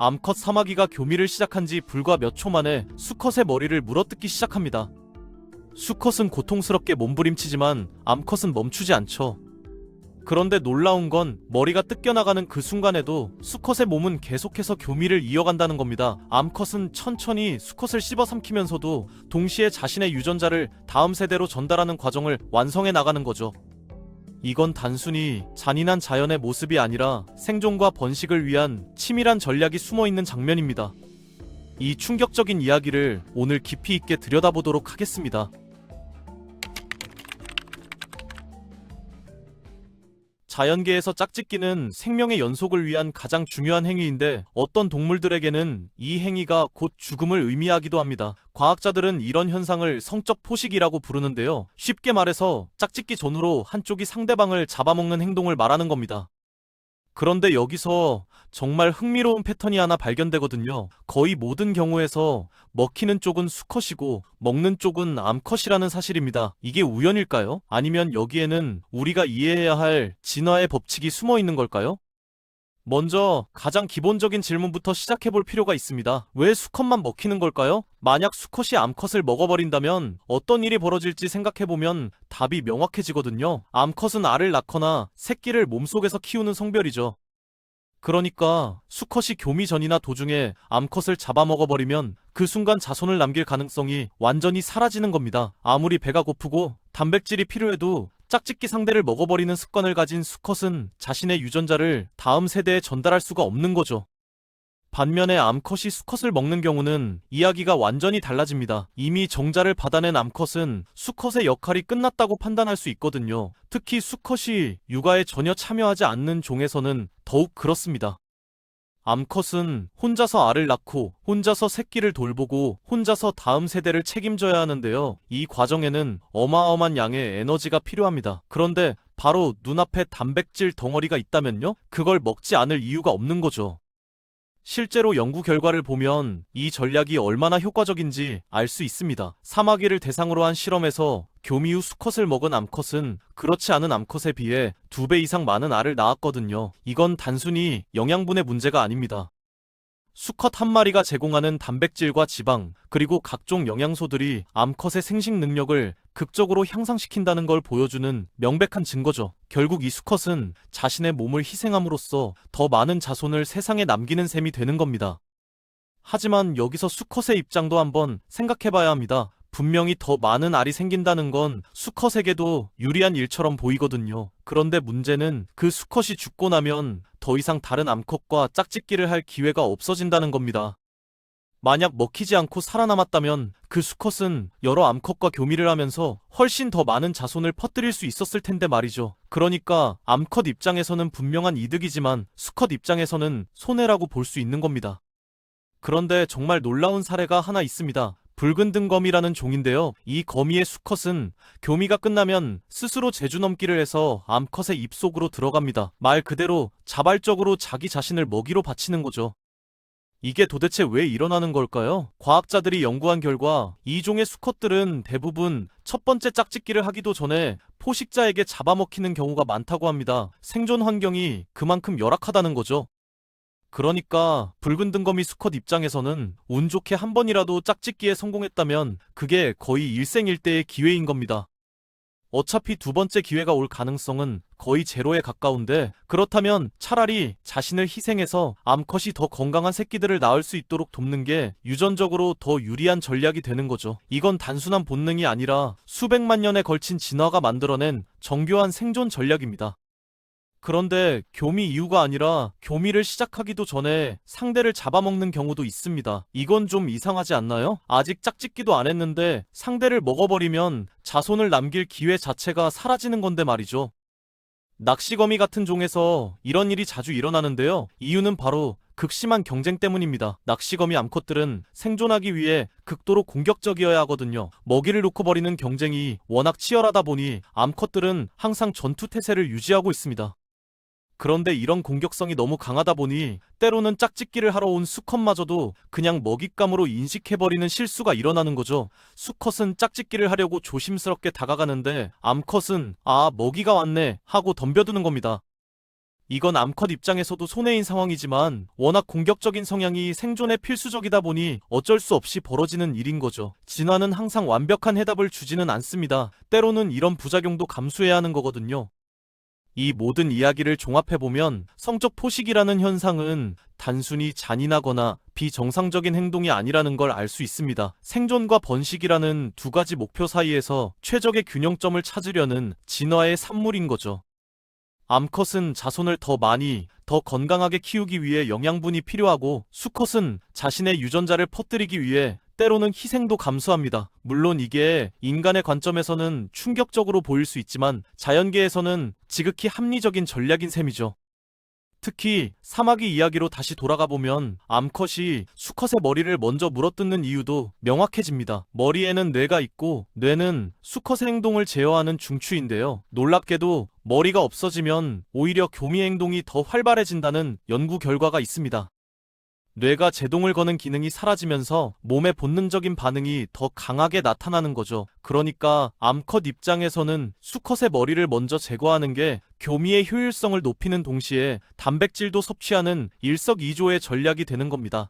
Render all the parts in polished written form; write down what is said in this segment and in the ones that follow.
암컷 사마귀가 교미를 시작한 지 불과 몇 초 만에 수컷의 머리를 물어뜯기 시작합니다. 수컷은 고통스럽게 몸부림치지만 암컷은 멈추지 않죠. 그런데 놀라운 건 머리가 뜯겨나가는 그 순간에도 수컷의 몸은 계속해서 교미를 이어간다는 겁니다. 암컷은 천천히 수컷을 씹어삼키면서도 동시에 자신의 유전자를 다음 세대로 전달하는 과정을 완성해 나가는 거죠. 이건 단순히 잔인한 자연의 모습이 아니라 생존과 번식을 위한 치밀한 전략이 숨어있는 장면입니다. 이 충격적인 이야기를 오늘 깊이 있게 들여다보도록 하겠습니다. 자연계에서 짝짓기는 생명의 연속을 위한 가장 중요한 행위인데 어떤 동물들에게는 이 행위가 곧 죽음을 의미하기도 합니다. 과학자들은 이런 현상을 성적 포식이라고 부르는데요. 쉽게 말해서 짝짓기 전후로 한쪽이 상대방을 잡아먹는 행동을 말하는 겁니다. 그런데 여기서 정말 흥미로운 패턴이 하나 발견되거든요. 거의 모든 경우에서 먹히는 쪽은 수컷이고 먹는 쪽은 암컷이라는 사실입니다. 이게 우연일까요? 아니면 여기에는 우리가 이해해야 할 진화의 법칙이 숨어 있는 걸까요? 먼저 가장 기본적인 질문부터 시작해볼 필요가 있습니다. 왜 수컷만 먹히는 걸까요? 만약 수컷이 암컷을 먹어버린다면 어떤 일이 벌어질지 생각해보면 답이 명확해지거든요. 암컷은 알을 낳거나 새끼를 몸속에서 키우는 성별이죠. 그러니까 수컷이 교미 전이나 도중에 암컷을 잡아먹어버리면 그 순간 자손을 남길 가능성이 완전히 사라지는 겁니다. 아무리 배가 고프고 단백질이 필요해도 짝짓기 상대를 먹어버리는 습관을 가진 수컷은 자신의 유전자를 다음 세대에 전달할 수가 없는 거죠. 반면에 암컷이 수컷을 먹는 경우는 이야기가 완전히 달라집니다. 이미 정자를 받아낸 암컷은 수컷의 역할이 끝났다고 판단할 수 있거든요. 특히 수컷이 육아에 전혀 참여하지 않는 종에서는 더욱 그렇습니다. 암컷은 혼자서 알을 낳고 혼자서 새끼를 돌보고 혼자서 다음 세대를 책임져야 하는데요. 이 과정에는 어마어마한 양의 에너지가 필요합니다. 그런데 바로 눈앞에 단백질 덩어리가 있다면요? 그걸 먹지 않을 이유가 없는 거죠. 실제로 연구 결과를 보면 이 전략이 얼마나 효과적인지 알 수 있습니다. 사마귀를 대상으로 한 실험에서 교미 후 수컷을 먹은 암컷은 그렇지 않은 암컷에 비해 2배 이상 많은 알을 낳았거든요. 이건 단순히 영양분의 문제가 아닙니다. 수컷 한 마리가 제공하는 단백질과 지방, 그리고 각종 영양소들이 암컷의 생식 능력을 극적으로 향상시킨다는 걸 보여주는 명백한 증거죠. 결국 이 수컷은 자신의 몸을 희생함으로써 더 많은 자손을 세상에 남기는 셈이 되는 겁니다. 하지만 여기서 수컷의 입장도 한번 생각해봐야 합니다. 분명히 더 많은 알이 생긴다는 건 수컷에게도 유리한 일처럼 보이거든요. 그런데 문제는 그 수컷이 죽고 나면 더 이상 다른 암컷과 짝짓기를 할 기회가 없어진다는 겁니다. 만약 먹히지 않고 살아남았다면 그 수컷은 여러 암컷과 교미를 하면서 훨씬 더 많은 자손을 퍼뜨릴 수 있었을 텐데 말이죠. 그러니까 암컷 입장에서는 분명한 이득이지만 수컷 입장에서는 손해라고 볼 수 있는 겁니다. 그런데 정말 놀라운 사례가 하나 있습니다. 붉은 등거미라는 종인데요. 이 거미의 수컷은 교미가 끝나면 스스로 제주넘기를 해서 암컷의 입속으로 들어갑니다. 말 그대로 자발적으로 자기 자신을 먹이로 바치는 거죠. 이게 도대체 왜 일어나는 걸까요? 과학자들이 연구한 결과 이 종의 수컷들은 대부분 첫 번째 짝짓기를 하기도 전에 포식자에게 잡아먹히는 경우가 많다고 합니다. 생존 환경이 그만큼 열악하다는 거죠. 그러니까 붉은 등거미 수컷 입장에서는 운 좋게 한 번이라도 짝짓기에 성공했다면 그게 거의 일생일대의 기회인 겁니다. 어차피 두 번째 기회가 올 가능성은 거의 제로에 가까운데 그렇다면 차라리 자신을 희생해서 암컷이 더 건강한 새끼들을 낳을 수 있도록 돕는 게 유전적으로 더 유리한 전략이 되는 거죠. 이건 단순한 본능이 아니라 수백만 년에 걸친 진화가 만들어낸 정교한 생존 전략입니다. 그런데 교미 이후가 아니라 교미를 시작하기도 전에 상대를 잡아먹는 경우도 있습니다. 이건 좀 이상하지 않나요? 아직 짝짓기도 안 했는데 상대를 먹어버리면 자손을 남길 기회 자체가 사라지는 건데 말이죠. 낚시거미 같은 종에서 이런 일이 자주 일어나는데요. 이유는 바로 극심한 경쟁 때문입니다. 낚시거미 암컷들은 생존하기 위해 극도로 공격적이어야 하거든요. 먹이를 놓고 벌이는 경쟁이 워낙 치열하다 보니 암컷들은 항상 전투 태세를 유지하고 있습니다. 그런데 이런 공격성이 너무 강하다 보니 때로는 짝짓기를 하러 온 수컷마저도 그냥 먹잇감으로 인식해버리는 실수가 일어나는 거죠. 수컷은 짝짓기를 하려고 조심스럽게 다가가는데 암컷은 아, 먹이가 왔네 하고 덤벼드는 겁니다. 이건 암컷 입장에서도 손해인 상황이지만 워낙 공격적인 성향이 생존에 필수적이다 보니 어쩔 수 없이 벌어지는 일인 거죠. 진화는 항상 완벽한 해답을 주지는 않습니다. 때로는 이런 부작용도 감수해야 하는 거거든요. 이 모든 이야기를 종합해보면 성적 포식이라는 현상은 단순히 잔인하거나 비정상적인 행동이 아니라는 걸 알 수 있습니다. 생존과 번식이라는 두 가지 목표 사이에서 최적의 균형점을 찾으려는 진화의 산물인 거죠. 암컷은 자손을 더 많이, 더 건강하게 키우기 위해 영양분이 필요하고 수컷은 자신의 유전자를 퍼뜨리기 위해 때로는 희생도 감수합니다. 물론 이게 인간의 관점에서는 충격적으로 보일 수 있지만 자연계에서는 지극히 합리적인 전략인 셈이죠. 특히 사마귀 이야기로 다시 돌아가 보면 암컷이 수컷의 머리를 먼저 물어뜯는 이유도 명확해집니다. 머리에는 뇌가 있고 뇌는 수컷의 행동을 제어하는 중추인데요. 놀랍게도 머리가 없어지면 오히려 교미 행동이 더 활발해진다는 연구 결과가 있습니다. 뇌가 제동을 거는 기능이 사라지면서 몸의 본능적인 반응이 더 강하게 나타나는 거죠. 그러니까 암컷 입장에서는 수컷의 머리를 먼저 제거하는 게 교미의 효율성을 높이는 동시에 단백질도 섭취하는 일석이조의 전략이 되는 겁니다.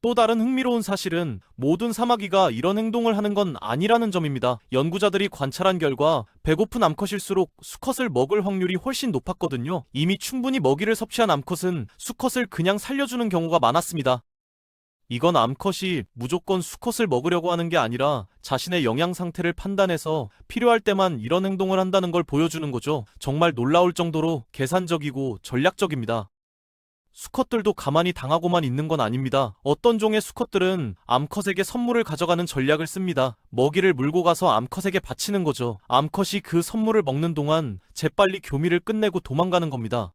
또 다른 흥미로운 사실은 모든 사마귀가 이런 행동을 하는 건 아니라는 점입니다. 연구자들이 관찰한 결과 배고픈 암컷일수록 수컷을 먹을 확률이 훨씬 높았거든요. 이미 충분히 먹이를 섭취한 암컷은 수컷을 그냥 살려주는 경우가 많았습니다. 이건 암컷이 무조건 수컷을 먹으려고 하는 게 아니라 자신의 영양 상태를 판단해서 필요할 때만 이런 행동을 한다는 걸 보여주는 거죠. 정말 놀라울 정도로 계산적이고 전략적입니다. 수컷들도 가만히 당하고만 있는 건 아닙니다. 어떤 종의 수컷들은 암컷에게 선물을 가져가는 전략을 씁니다. 먹이를 물고 가서 암컷에게 바치는 거죠. 암컷이 그 선물을 먹는 동안 재빨리 교미를 끝내고 도망가는 겁니다.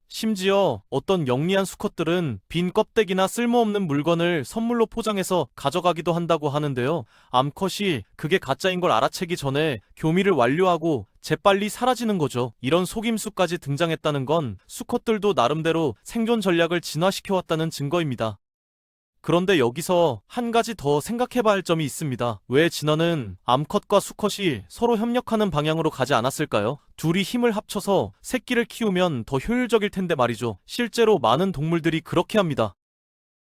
심지어 어떤 영리한 수컷들은 빈 껍데기나 쓸모없는 물건을 선물로 포장해서 가져가기도 한다고 하는데요. 암컷이 그게 가짜인 걸 알아채기 전에 교미를 완료하고 재빨리 사라지는 거죠. 이런 속임수까지 등장했다는 건 수컷들도 나름대로 생존 전략을 진화시켜왔다는 증거입니다. 그런데 여기서 한 가지 더 생각해봐야 할 점이 있습니다. 왜 진화는 암컷과 수컷이 서로 협력하는 방향으로 가지 않았을까요? 둘이 힘을 합쳐서 새끼를 키우면 더 효율적일 텐데 말이죠. 실제로 많은 동물들이 그렇게 합니다.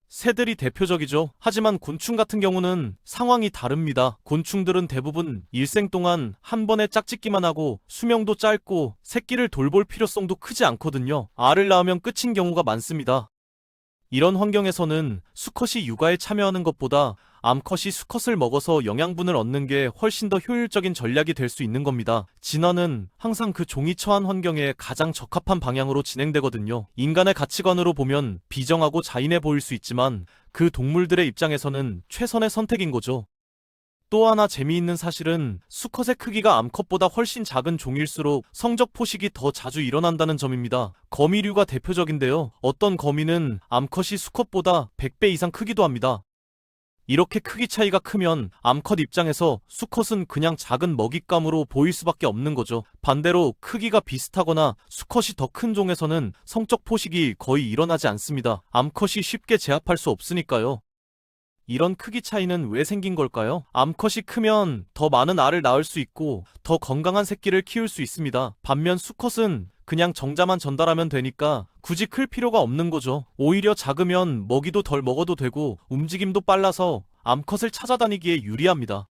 새들이 대표적이죠. 하지만 곤충 같은 경우는 상황이 다릅니다. 곤충들은 대부분 일생 동안 한 번에 짝짓기만 하고 수명도 짧고 새끼를 돌볼 필요성도 크지 않거든요. 알을 낳으면 끝인 경우가 많습니다. 이런 환경에서는 수컷이 육아에 참여하는 것보다 암컷이 수컷을 먹어서 영양분을 얻는 게 훨씬 더 효율적인 전략이 될 수 있는 겁니다. 진화는 항상 그 종이 처한 환경에 가장 적합한 방향으로 진행되거든요. 인간의 가치관으로 보면 비정하고 잔인해 보일 수 있지만 그 동물들의 입장에서는 최선의 선택인 거죠. 또 하나 재미있는 사실은 수컷의 크기가 암컷보다 훨씬 작은 종일수록 성적 포식이 더 자주 일어난다는 점입니다. 거미류가 대표적인데요. 어떤 거미는 암컷이 수컷보다 100배 이상 크기도 합니다. 이렇게 크기 차이가 크면 암컷 입장에서 수컷은 그냥 작은 먹잇감으로 보일 수밖에 없는 거죠. 반대로 크기가 비슷하거나 수컷이 더 큰 종에서는 성적 포식이 거의 일어나지 않습니다. 암컷이 쉽게 제압할 수 없으니까요. 이런 크기 차이는 왜 생긴 걸까요? 암컷이 크면 더 많은 알을 낳을 수 있고 더 건강한 새끼를 키울 수 있습니다. 반면 수컷은 그냥 정자만 전달하면 되니까 굳이 클 필요가 없는 거죠. 오히려 작으면 먹이도 덜 먹어도 되고 움직임도 빨라서 암컷을 찾아다니기에 유리합니다.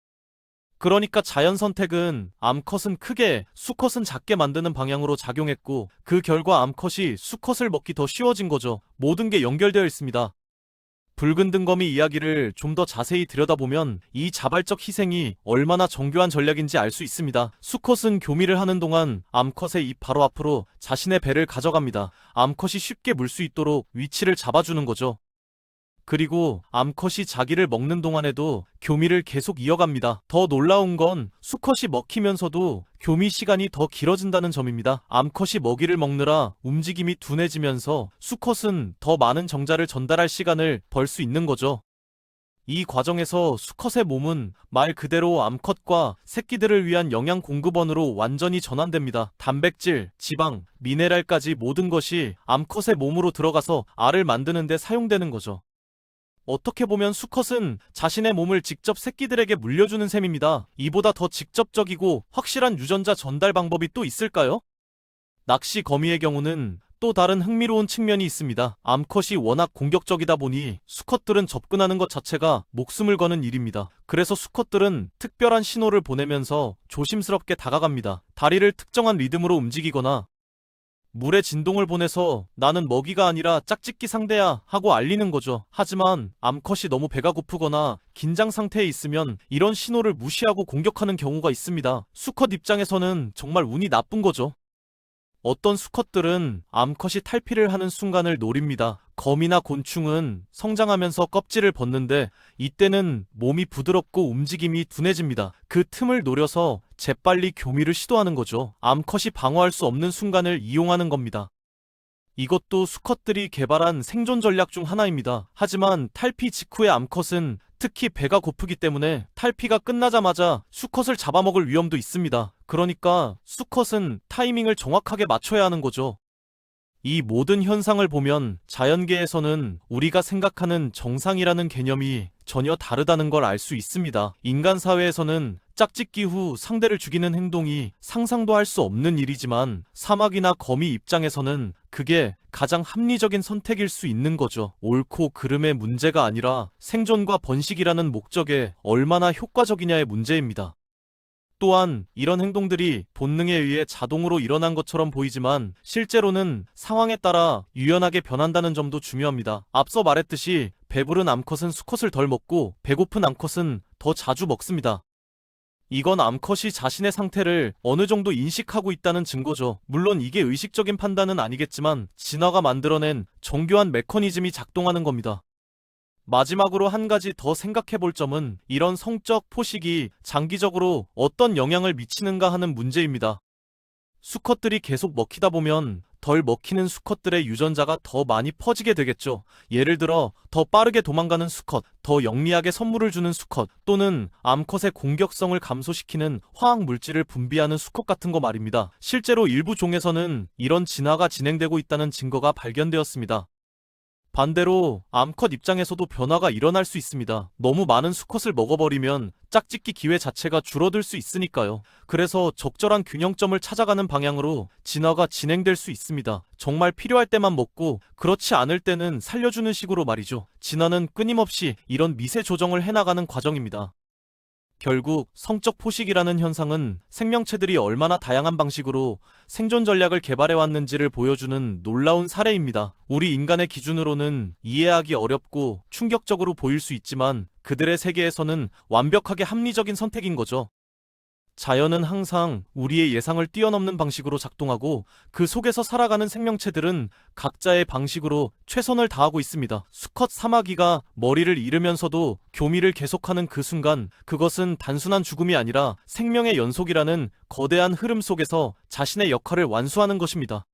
그러니까 자연 선택은 암컷은 크게, 수컷은 작게 만드는 방향으로 작용했고 그 결과 암컷이 수컷을 먹기 더 쉬워진 거죠. 모든 게 연결되어 있습니다. 붉은 등거미 이야기를 좀 더 자세히 들여다보면 이 자발적 희생이 얼마나 정교한 전략인지 알 수 있습니다. 수컷은 교미를 하는 동안 암컷의 입 바로 앞으로 자신의 배를 가져갑니다. 암컷이 쉽게 물 수 있도록 위치를 잡아주는 거죠. 그리고 암컷이 자기를 먹는 동안에도 교미를 계속 이어갑니다. 더 놀라운 건 수컷이 먹히면서도 교미 시간이 더 길어진다는 점입니다. 암컷이 먹이를 먹느라 움직임이 둔해지면서 수컷은 더 많은 정자를 전달할 시간을 벌 수 있는 거죠. 이 과정에서 수컷의 몸은 말 그대로 암컷과 새끼들을 위한 영양 공급원으로 완전히 전환됩니다. 단백질, 지방, 미네랄까지 모든 것이 암컷의 몸으로 들어가서 알을 만드는 데 사용되는 거죠. 어떻게 보면 수컷은 자신의 몸을 직접 새끼들에게 물려주는 셈입니다. 이보다 더 직접적이고 확실한 유전자 전달 방법이 또 있을까요? 낚시 거미의 경우는 또 다른 흥미로운 측면이 있습니다. 암컷이 워낙 공격적이다 보니 수컷들은 접근하는 것 자체가 목숨을 거는 일입니다. 그래서 수컷들은 특별한 신호를 보내면서 조심스럽게 다가갑니다. 다리를 특정한 리듬으로 움직이거나 물의 진동을 보내서 나는 먹이가 아니라 짝짓기 상대야 하고 알리는 거죠. 하지만 암컷이 너무 배가 고프거나 긴장 상태에 있으면 이런 신호를 무시하고 공격하는 경우가 있습니다. 수컷 입장에서는 정말 운이 나쁜 거죠. 어떤 수컷들은 암컷이 탈피를 하는 순간을 노립니다. 거미나 곤충은 성장하면서 껍질을 벗는데 이때는 몸이 부드럽고 움직임이 둔해집니다. 그 틈을 노려서 재빨리 교미를 시도하는 거죠. 암컷이 방어할 수 없는 순간을 이용하는 겁니다. 이것도 수컷들이 개발한 생존 전략 중 하나입니다. 하지만 탈피 직후의 암컷은 특히 배가 고프기 때문에 탈피가 끝나자마자 수컷을 잡아먹을 위험도 있습니다. 그러니까 수컷은 타이밍을 정확하게 맞춰야 하는 거죠. 이 모든 현상을 보면 자연계에서는 우리가 생각하는 정상이라는 개념이 전혀 다르다는 걸 알 수 있습니다. 인간 사회에서는 짝짓기 후 상대를 죽이는 행동이 상상도 할 수 없는 일이지만 사막이나 거미 입장에서는 그게 가장 합리적인 선택일 수 있는 거죠. 옳고 그름의 문제가 아니라 생존과 번식이라는 목적에 얼마나 효과적이냐의 문제입니다. 또한 이런 행동들이 본능에 의해 자동으로 일어난 것처럼 보이지만 실제로는 상황에 따라 유연하게 변한다는 점도 중요합니다. 앞서 말했듯이 배부른 암컷은 수컷을 덜 먹고 배고픈 암컷은 더 자주 먹습니다. 이건 암컷이 자신의 상태를 어느 정도 인식하고 있다는 증거죠. 물론 이게 의식적인 판단은 아니겠지만 진화가 만들어낸 정교한 메커니즘이 작동하는 겁니다. 마지막으로 한 가지 더 생각해 볼 점은 이런 성적 포식이 장기적으로 어떤 영향을 미치는가 하는 문제입니다. 수컷들이 계속 먹히다 보면 덜 먹히는 수컷들의 유전자가 더 많이 퍼지게 되겠죠. 예를 들어 더 빠르게 도망가는 수컷, 더 영리하게 선물을 주는 수컷, 또는 암컷의 공격성을 감소시키는 화학 물질을 분비하는 수컷 같은 거 말입니다. 실제로 일부 종에서는 이런 진화가 진행되고 있다는 증거가 발견되었습니다. 반대로 암컷 입장에서도 변화가 일어날 수 있습니다. 너무 많은 수컷을 먹어버리면 짝짓기 기회 자체가 줄어들 수 있으니까요. 그래서 적절한 균형점을 찾아가는 방향으로 진화가 진행될 수 있습니다. 정말 필요할 때만 먹고 그렇지 않을 때는 살려주는 식으로 말이죠. 진화는 끊임없이 이런 미세 조정을 해나가는 과정입니다. 결국 성적 포식이라는 현상은 생명체들이 얼마나 다양한 방식으로 생존 전략을 개발해왔는지를 보여주는 놀라운 사례입니다. 우리 인간의 기준으로는 이해하기 어렵고 충격적으로 보일 수 있지만 그들의 세계에서는 완벽하게 합리적인 선택인 거죠. 자연은 항상 우리의 예상을 뛰어넘는 방식으로 작동하고 그 속에서 살아가는 생명체들은 각자의 방식으로 최선을 다하고 있습니다. 수컷 사마귀가 머리를 잃으면서도 교미를 계속하는 그 순간, 그것은 단순한 죽음이 아니라 생명의 연속이라는 거대한 흐름 속에서 자신의 역할을 완수하는 것입니다.